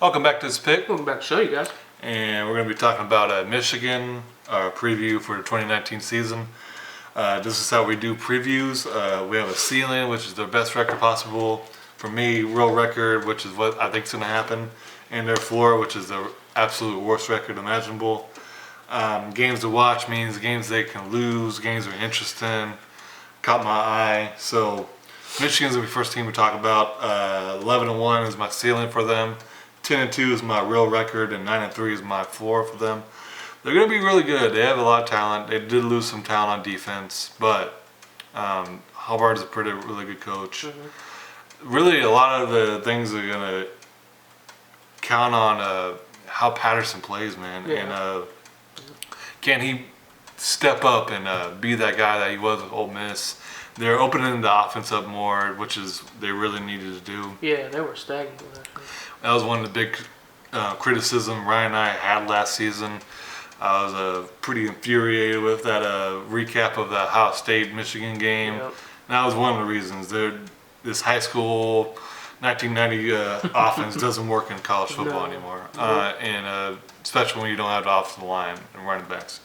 Welcome back to this pick, Welcome back to the show, you guys. and we're going to be talking about Michigan, our preview for the 2019 season. This is how we do previews. We have a ceiling, which is their best record possible. For me, real record, which is what I think is going to happen, and their floor, which is the absolute worst record imaginable. Games to watch means games they can lose, games are interesting. Caught my eye. So Michigan's the first team we talk about. 11-1 is my ceiling for them. 10-2 is my real record, and 9-3 is my floor for them. They're going to be really good. They have a lot of talent. They did lose some talent on defense, but Hubbard is a really good coach. Mm-hmm. Really, a lot of the things are going to count on how Patterson plays, man. Yeah. And can he step up and be that guy that he was with Ole Miss? They're opening the offense up more, which is they really needed to do. Yeah, they were stagnant with that. That was one of the big criticism Ryan and I had last season. I was pretty infuriated with that recap of the Ohio State-Michigan game. Yep. And that was one of the reasons. This high school 1990 offense doesn't work in college football anymore. And especially when you don't have the offensive line and running backs,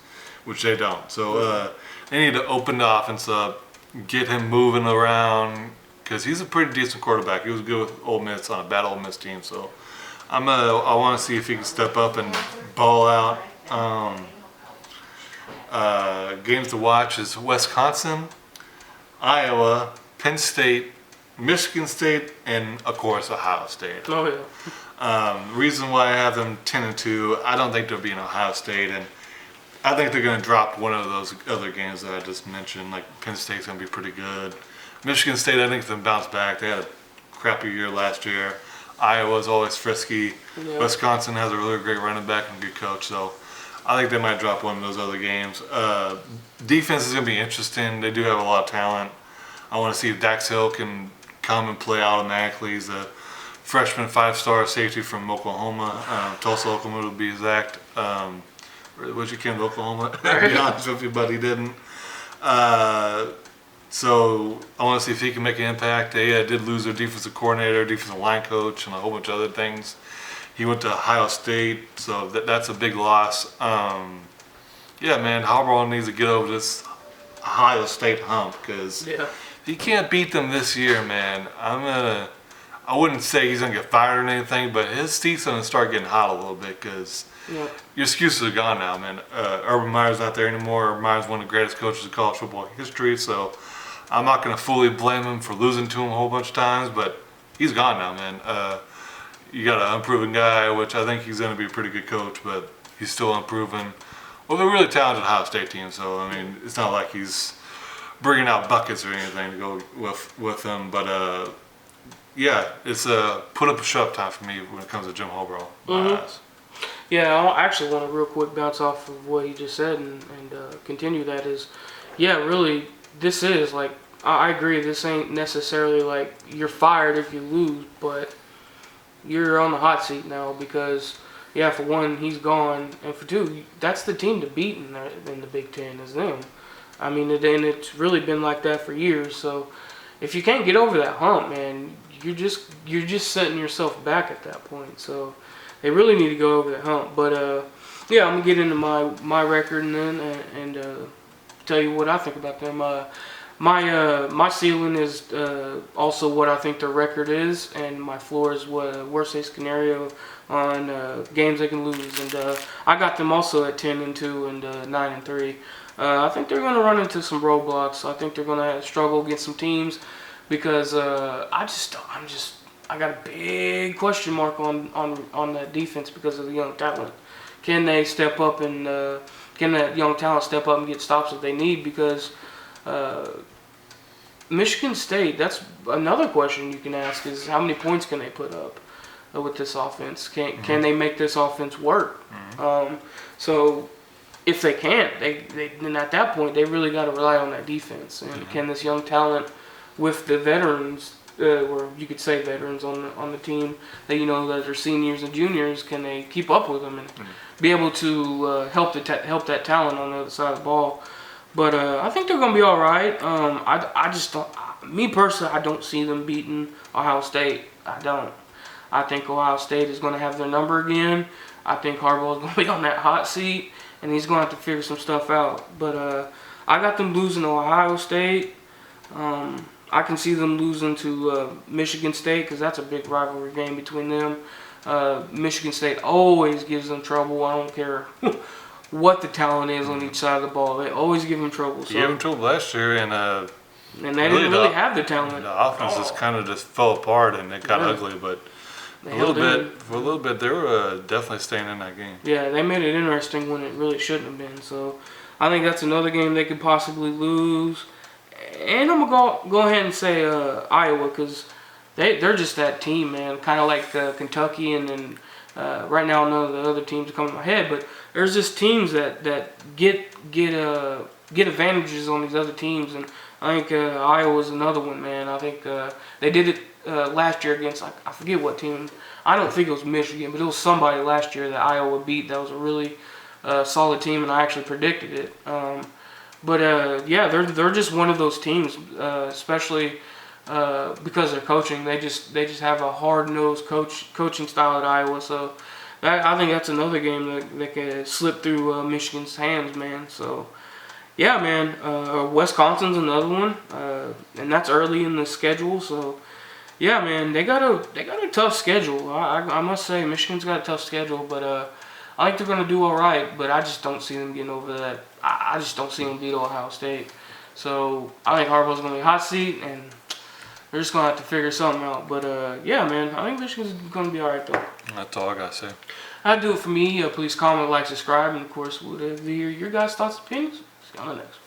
which they don't. So they need to open the offense up, get him moving around, because he's a pretty decent quarterback. He was good with Ole Miss on a bad Ole Miss team. So I want to see if he can step up and ball out. Games to watch is Wisconsin, Iowa, Penn State, Michigan State, and of course Ohio State. Oh yeah. Reason why I have them 10-2, I don't think they'll be in Ohio State, and I think they're going to drop one of those other games that I just mentioned. Like Penn State's going to be pretty good. Michigan State, I think they'll bounce back. They had a crappy year last year. Iowa's always frisky. Yep. Wisconsin has a really great running back and good coach, so I think they might drop one of those other games. Defense is going to be interesting. They do have a lot of talent. I want to see if Dax Hill can come and play automatically. He's a freshman 5-star safety from Oklahoma, Tulsa, Oklahoma to be exact. Was you came to Oklahoma? To be honest with you, but he didn't. So I want to see if he can make an impact. They did lose their defensive coordinator, defensive line coach, and a whole bunch of other things. He went to Ohio State, so that's a big loss. Yeah, man, Harbaugh needs to get over this Ohio State hump, because if he can't beat them this year, man, I wouldn't say he's going to get fired or anything, but his seat's going to start getting hot a little bit, because your excuses are gone now, man. Urban Meyer's not there anymore. Urban Meyer's one of the greatest coaches in college football history, so I'm not going to fully blame him for losing to him a whole bunch of times, but he's gone now, man. You got an unproven guy, which I think he's going to be a pretty good coach, but he's still unproven. Well, they're a really talented Ohio State team, so, I mean, it's not like he's bringing out buckets or anything to go with them, but, yeah, it's a put up or shut up time for me when it comes to Jim Harbaugh. Yeah, I actually want to real quick bounce off of what he just said and continue that is, really, this is, like, I agree, this ain't necessarily like you're fired if you lose, but you're on the hot seat now because, for one, he's gone, and for two, that's the team to beat in the Big Ten is them. I mean, and it's really been like that for years, so if you can't get over that hump, man, you're just setting yourself back at that point, so they really need to go over that hump. But I'm gonna get into my record and tell you what I think about them. My ceiling is also what I think their record is, and my floor is what worst case scenario on games they can lose. And I got them also at 10-2 and 9-3. I think they're gonna run into some roadblocks. I think they're gonna struggle against some teams because I got a big question mark on that defense because of the young talent. Can they step up and can that young talent step up and get stops if they need? Because Michigan State, that's another question you can ask is how many points can they put up with this offense? Can they make this offense work? So if they can't, then at that point they really got to rely on that defense. And can this young talent with the veterans, or you could say veterans on the team that are seniors and juniors, can they keep up with them and be able to help that talent on the other side of the ball? But I think they're gonna be all right. I just don't. Me personally, I don't see them beating Ohio State. I don't. I think Ohio State is going to have their number again. I think Harbaugh is going to be on that hot seat, and he's going to have to figure some stuff out. But I got them losing to Ohio State. I can see them losing to Michigan State because that's a big rivalry game between them. Michigan State always gives them trouble. I don't care what the talent is on each side of the ball. They always give them trouble. So. You gave them trouble last year, and they didn't really have the talent. the offense just kind of just fell apart, and it got ugly. But for a little bit, they were definitely staying in that game. Yeah, they made it interesting when it really shouldn't have been. So I think that's another game they could possibly lose. And I'm gonna go ahead and say Iowa because they're just that team, man. Kind of like Kentucky, and then right now none of the other teams are coming to my head, but there's just teams that get advantages on these other teams, and I think Iowa's another one, man. I think they did it last year against I forget what team. I don't think it was Michigan, but it was somebody last year that Iowa beat. That was a really solid team, and I actually predicted it. Yeah, they're just one of those teams, especially because they're coaching. They just have a hard-nosed coaching style at Iowa. So I think that's another game that can slip through Michigan's hands, man. So yeah, man. Wisconsin's another one, and that's early in the schedule. So yeah, man, they got a tough schedule. I must say, Michigan's got a tough schedule, but I think they're gonna do all right. But I just don't see them getting over that. I just don't see them beat Ohio State. So I think Harbaugh's gonna be hot seat, and they're just gonna have to figure something out. But yeah, man, I think Michigan's gonna be all right though. That's all I gotta say. That'll do it for me. Please comment, like, subscribe, and of course, whatever your guys' thoughts and opinions. See you on the next one.